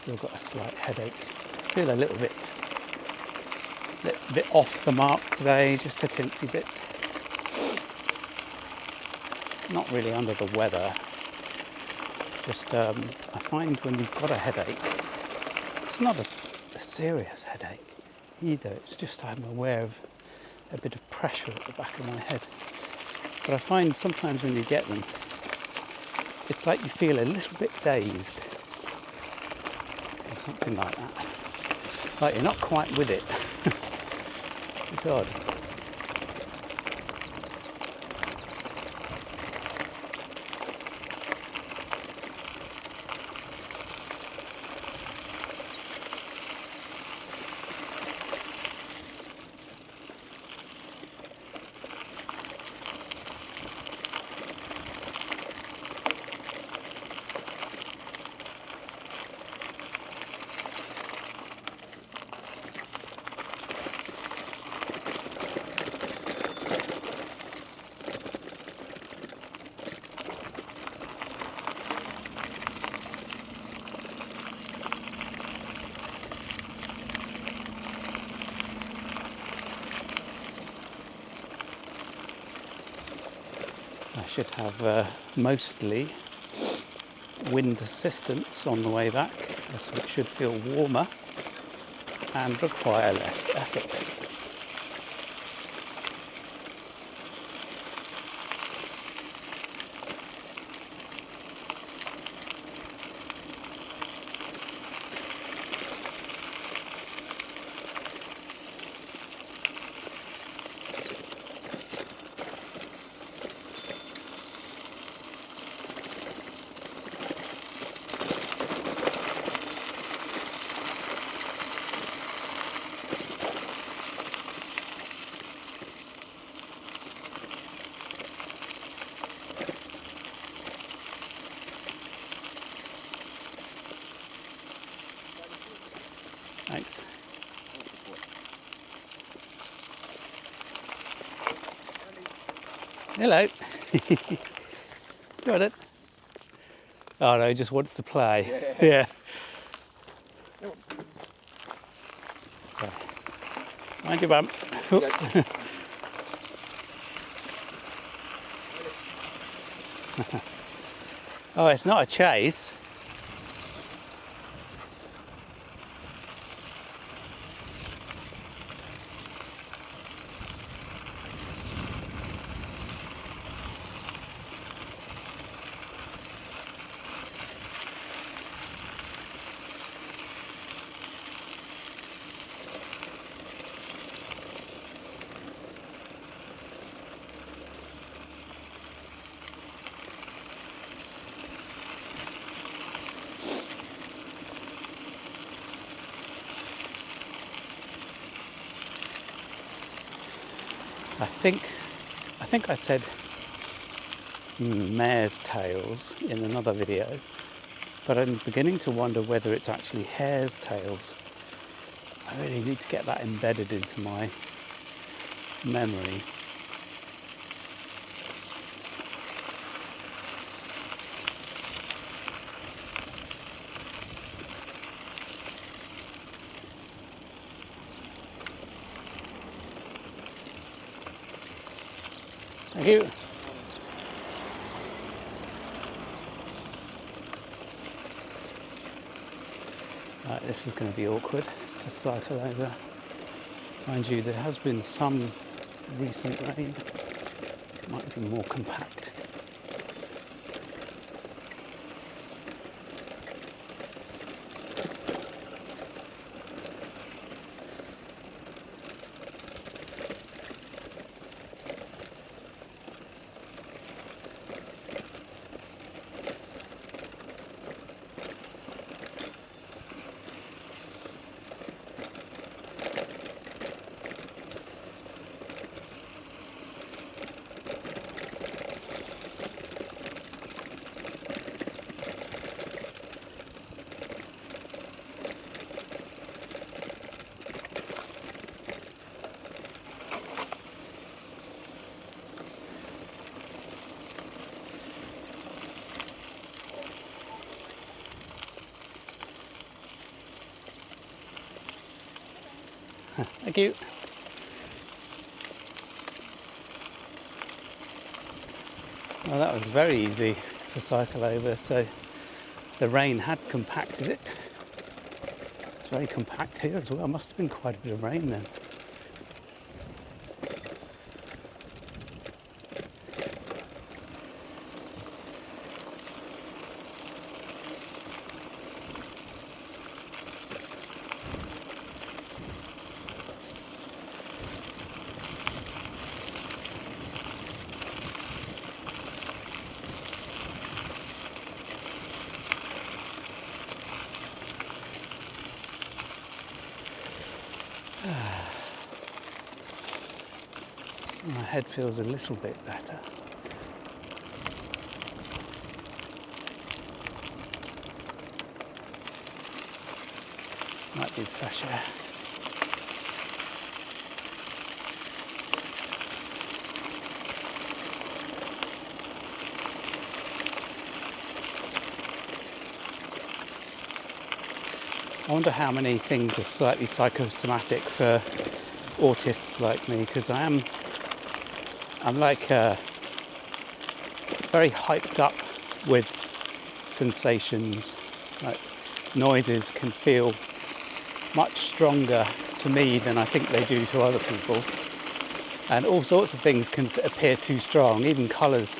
Still got a slight headache. Feel a little bit off the mark today, just a tinsy bit. Not really under the weather. Just I find when you've got a headache, it's not a serious headache either. It's just I'm aware of a bit of pressure at the back of my head. But I find sometimes when you get them, it's like you feel a little bit dazed or something like that. Like you're not quite with it. It's odd. I should have mostly wind assistance on the way back, so it should feel warmer and require less effort. Thanks. Hello. Got it. Oh no, he just wants to play. Yeah. Okay. Mind your bum. Oops. Oh, it's not a chase. I think I said mare's tails in another video, but I'm beginning to wonder whether it's actually hare's tails. I really need to get that embedded into my memory. Thank you. Right, this is going to be awkward to cycle over. Mind you, there has been some recent rain. It might be more compact. Thank you. Well, that was very easy to cycle over, so the rain had compacted it. It's very compact here as well. Must have been quite a bit of rain then. My head feels a little bit better. Might be fresh air. I wonder how many things are slightly psychosomatic for autists like me, because I'm like very hyped up with sensations. Like noises can feel much stronger to me than I think they do to other people, and all sorts of things can appear too strong, even colours.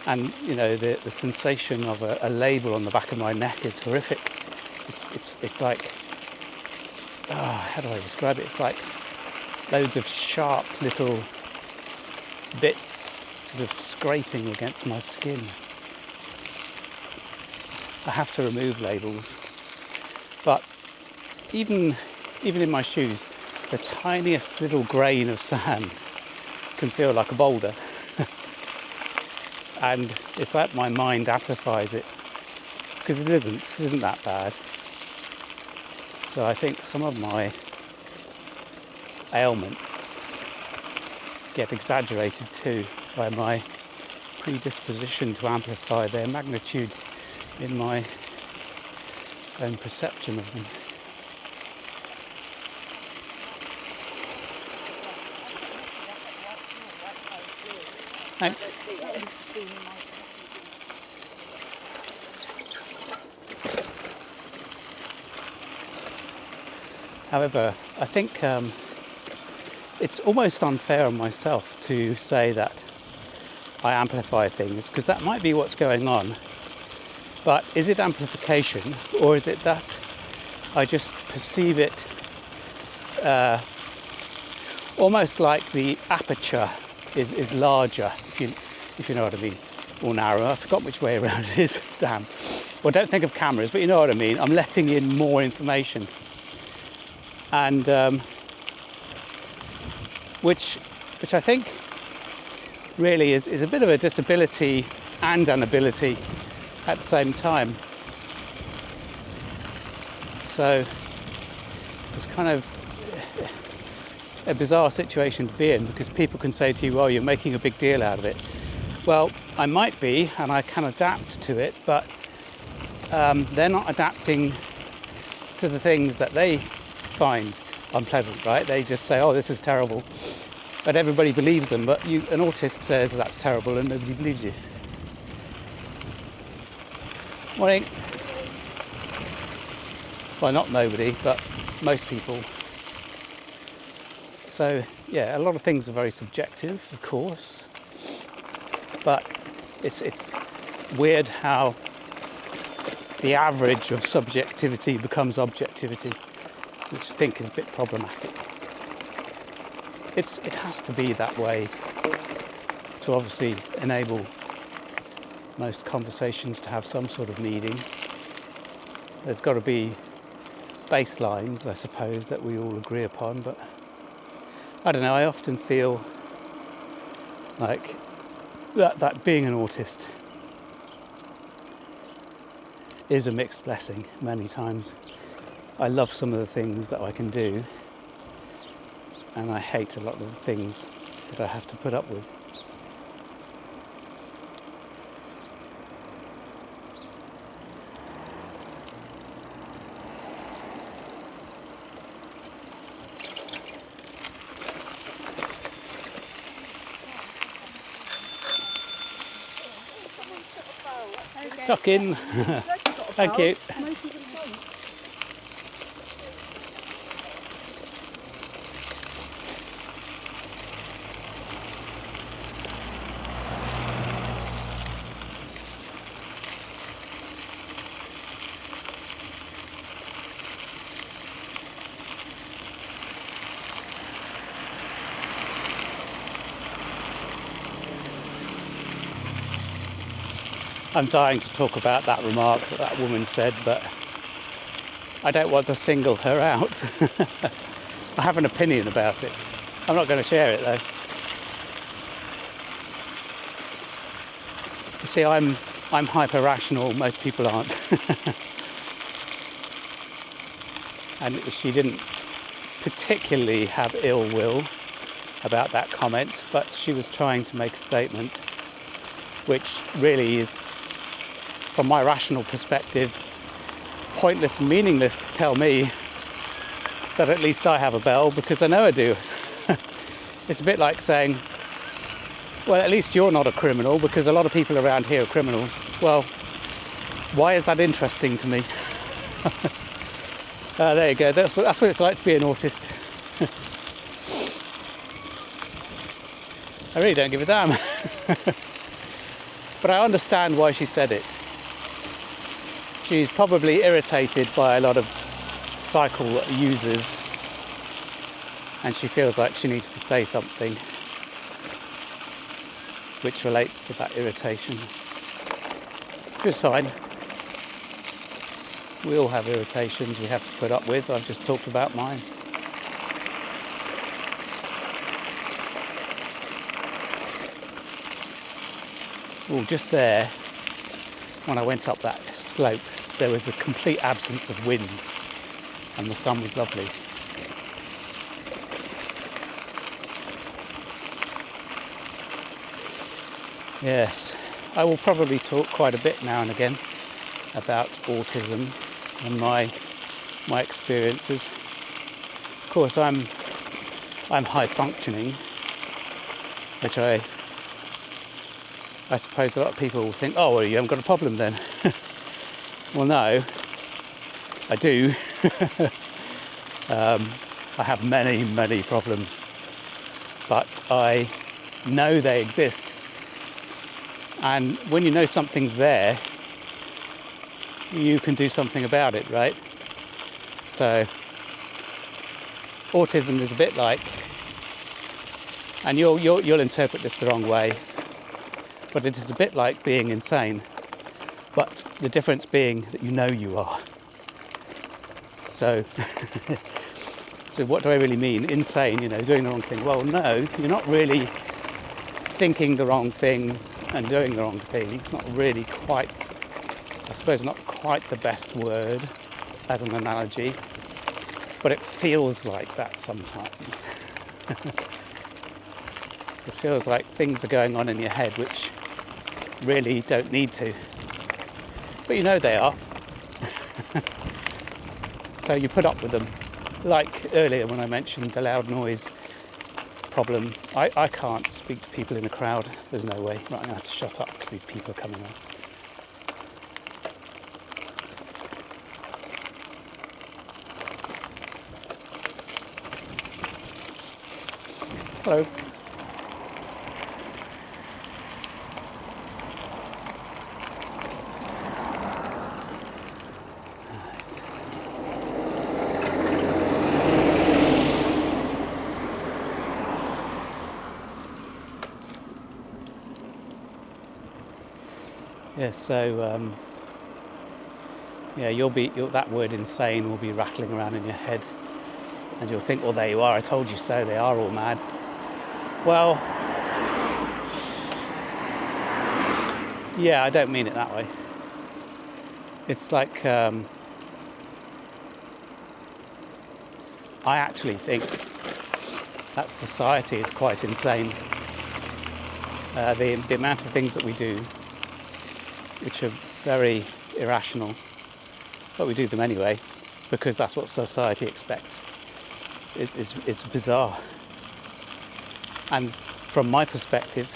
And you know, the sensation of a label on the back of my neck is horrific. It's like, how do I describe it? It's like loads of sharp little bits sort of scraping against my skin. I have to remove labels, but even in my shoes, the tiniest little grain of sand can feel like a boulder. And it's like my mind amplifies it, because it isn't that bad. So I think some of my ailments get exaggerated too by my predisposition to amplify their magnitude in my own perception of them. Thanks. However, I think it's almost unfair on myself to say that I amplify things, because that might be what's going on. But is it amplification, or is it that I just perceive it almost like the aperture is larger, if you know what I mean, or narrower. I forgot which way around it is. Damn. Well, don't think of cameras, but you know what I mean. I'm letting in more information, and which I think really is a bit of a disability and an ability at the same time. So it's kind of a bizarre situation to be in, because people can say to you, well, you're making a big deal out of it. Well, I might be, and I can adapt to it, but they're not adapting to the things that they find unpleasant, right? They just say, oh, this is terrible, but everybody believes them. But an autist says that's terrible and nobody believes you. Morning. Well, not nobody, but most people. So yeah, a lot of things are very subjective, of course, but it's weird how the average of subjectivity becomes objectivity, which I think is a bit problematic. It has to be that way to obviously enable most conversations to have some sort of meaning. There's got to be baselines, I suppose, that we all agree upon, but I don't know, I often feel like that being an autist is a mixed blessing many times. I love some of the things that I can do, and I hate a lot of the things that I have to put up with. Tuck in. Thank you. I'm dying to talk about that remark that woman said, but I don't want to single her out. I have an opinion about it. I'm not going to share it though. You see, I'm hyper rational, most people aren't. And she didn't particularly have ill will about that comment, but she was trying to make a statement which really is, from my rational perspective, pointless and meaningless to tell me that at least I have a bell, because I know I do. It's a bit like saying, well, at least you're not a criminal, because a lot of people around here are criminals. Well, why is that interesting to me? There you go, that's what it's like to be an autist. I really don't give a damn. But I understand why she said it. She's probably irritated by a lot of cycle users, and she feels like she needs to say something which relates to that irritation. Which is fine. We all have irritations we have to put up with. I've just talked about mine. Oh, just there, when I went up that slope, there was a complete absence of wind and the sun was lovely. Yes, I will probably talk quite a bit now and again about autism and my experiences. Of course, I'm high functioning, which I suppose a lot of people will think, oh, well, you haven't got a problem then. Well, no, I do. I have many, many problems, but I know they exist. And when you know something's there, you can do something about it, right? So, autism is a bit like, and you'll interpret this the wrong way, but it is a bit like being insane. But the difference being that you know you are. So, so what do I really mean? Insane, doing the wrong thing. Well, no, you're not really thinking the wrong thing and doing the wrong thing. It's not really quite, I suppose, not quite the best word as an analogy, but it feels like that sometimes. It feels like things are going on in your head which really don't need to. But you know they are. So you put up with them. Like earlier when I mentioned the loud noise problem, I can't speak to people in a crowd. There's no way. Right, I'm going to have to shut up because these people are coming on. Hello. Yeah, so that word insane will be rattling around in your head, and you'll think, well, there you are, I told you so, they are all mad. Well, yeah, I don't mean it that way. It's like, I actually think that society is quite insane. The amount of things that we do, which are very irrational, but we do them anyway, because that's what society expects. It's bizarre. And from my perspective,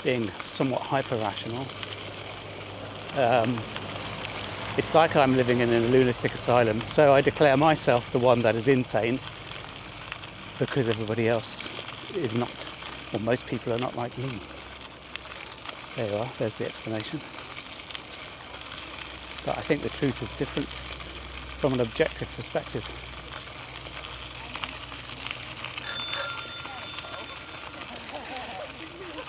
being somewhat hyper-rational, It's like I'm living in a lunatic asylum, so I declare myself the one that is insane because everybody else is not, or most people are not like me. There you are, there's the explanation. But I think the truth is different from an objective perspective.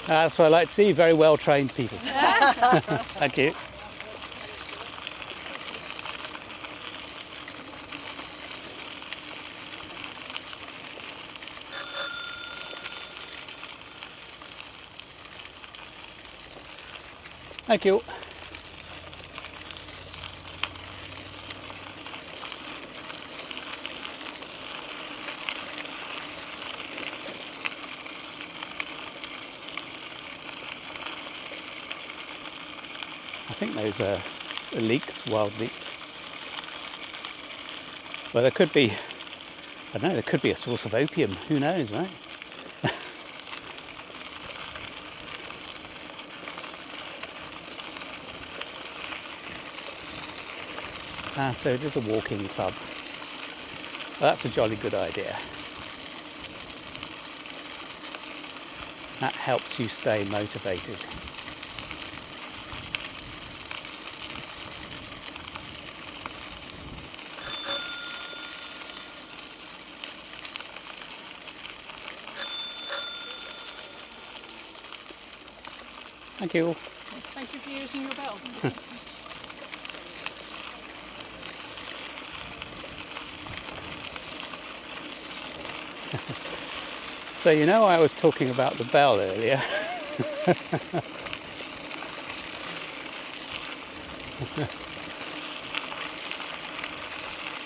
That's what I like to see, very well trained people. Thank you. Thank you. I think those are leeks, wild leeks. Well, there could be, I don't know, there could be a source of opium. Who knows, right? So it is a walking club. Well, that's a jolly good idea. That helps you stay motivated. Thank you. Thank you for using your bell. So you know I was talking about the bell earlier.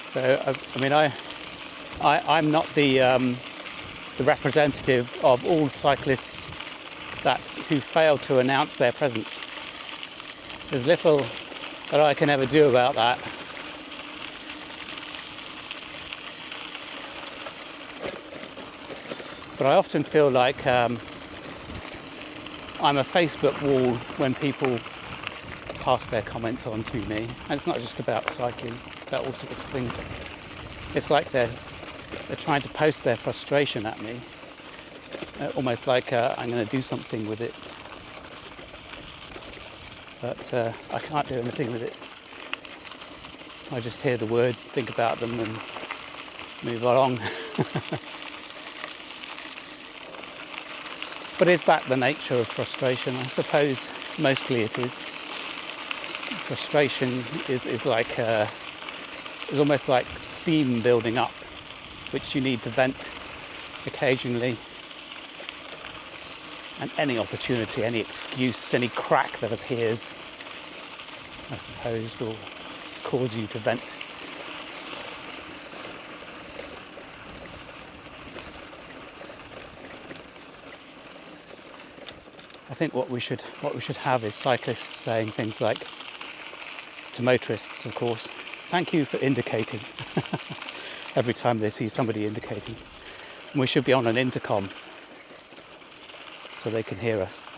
So I mean I'm not the representative of all cyclists who fail to announce their presence. There's little that I can ever do about that. But I often feel like I'm a Facebook wall when people pass their comments on to me. And it's not just about cycling, it's about all sorts of things. It's like they're trying to post their frustration at me, almost like I'm going to do something with it. But I can't do anything with it. I just hear the words, think about them and move along. But is that the nature of frustration? I suppose mostly it is. Frustration is like is almost like steam building up, which you need to vent occasionally. And any opportunity, any excuse, any crack that appears, I suppose, will cause you to vent. I think what we should have is cyclists saying things like, to motorists of course, thank you for indicating, every time they see somebody indicating. And we should be on an intercom so they can hear us.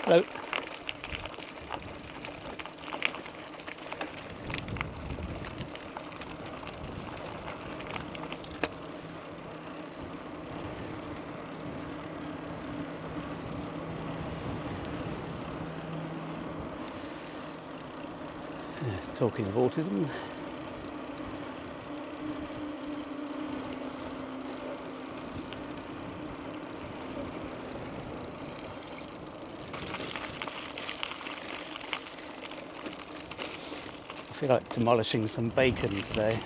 Hello. Yes, talking of autism. I feel like demolishing some bacon today.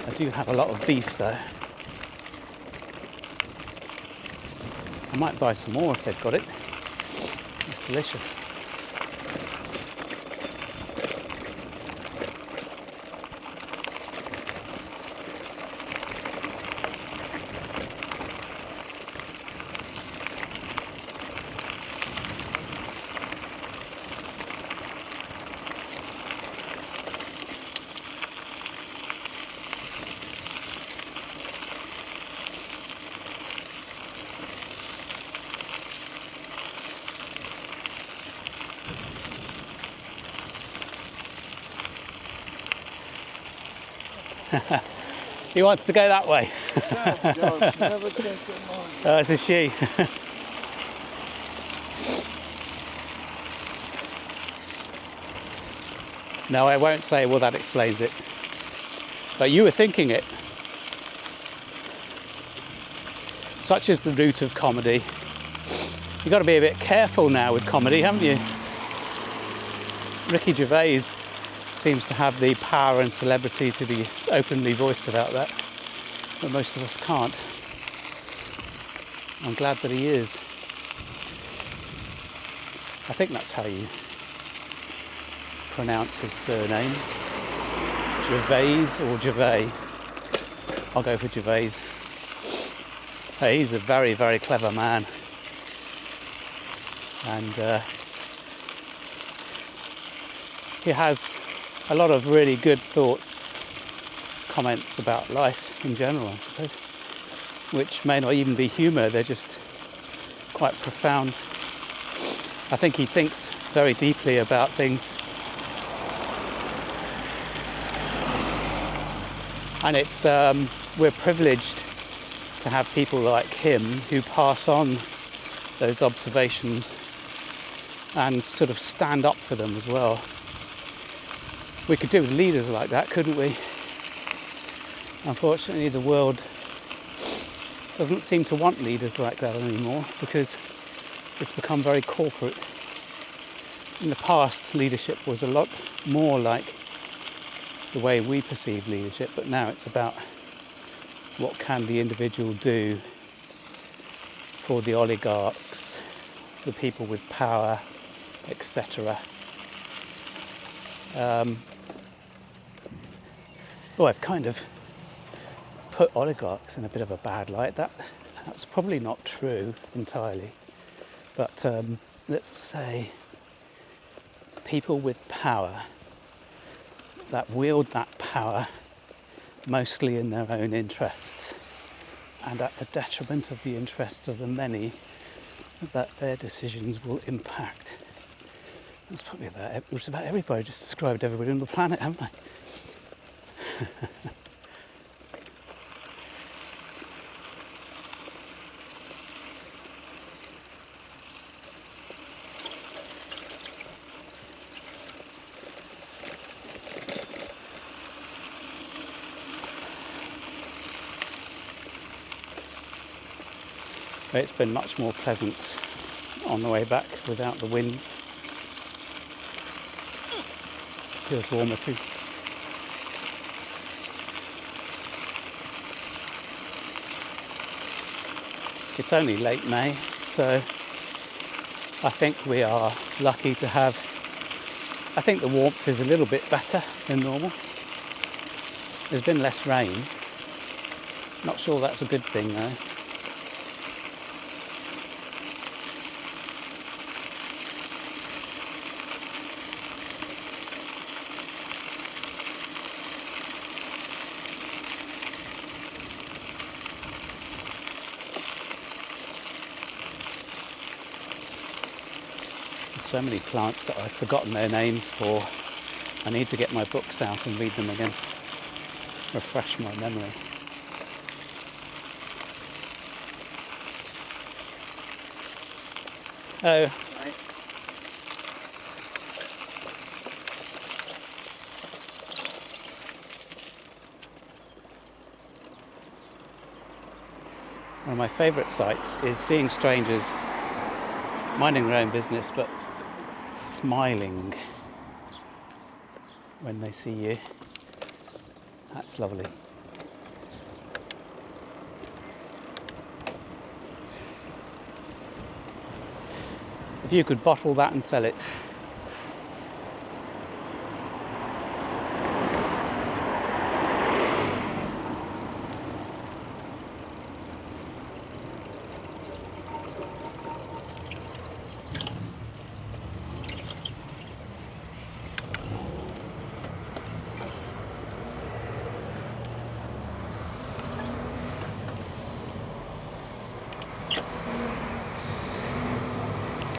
I do have a lot of beef though. I might buy some more if they've got it. It's delicious. He wants to go that way. No, she never changed her mind. Oh, it's a she. No, I won't say, well, that explains it. But you were thinking it. Such is the root of comedy. You've got to be a bit careful now with comedy, haven't you? Ricky Gervais seems to have the power and celebrity to be openly voiced about that, but most of us can't. I'm glad that he is. I think that's how you pronounce his surname. Gervais or Gervais. I'll go for Gervais. Hey, he's a very, very clever man. And he has a lot of really good thoughts, comments about life in general, I suppose, which may not even be humour, they're just quite profound. I think he thinks very deeply about things. And it's we're privileged to have people like him who pass on those observations and sort of stand up for them as well. We could do with leaders like that, couldn't we? Unfortunately, the world doesn't seem to want leaders like that anymore because it's become very corporate. In the past, leadership was a lot more like the way we perceive leadership, but now it's about what can the individual do for the oligarchs, the people with power, etc. I've kind of put oligarchs in a bit of a bad light. That's probably not true entirely, but let's say people with power that wield that power mostly in their own interests and at the detriment of the interests of the many that their decisions will impact. That's probably about everybody. I just described everybody on the planet, haven't I? It's been much more pleasant on the way back without the wind. Feels warmer too. It's only late May, so I think we are lucky to have, I think the warmth is a little bit better than normal. There's been less rain. Not sure that's a good thing though. So many plants that I've forgotten their names for. I need to get my books out and read them again. Refresh my memory. Oh. Right. One of my favourite sights is seeing strangers minding their own business but smiling when they see you. That's lovely. If you could bottle that and sell it,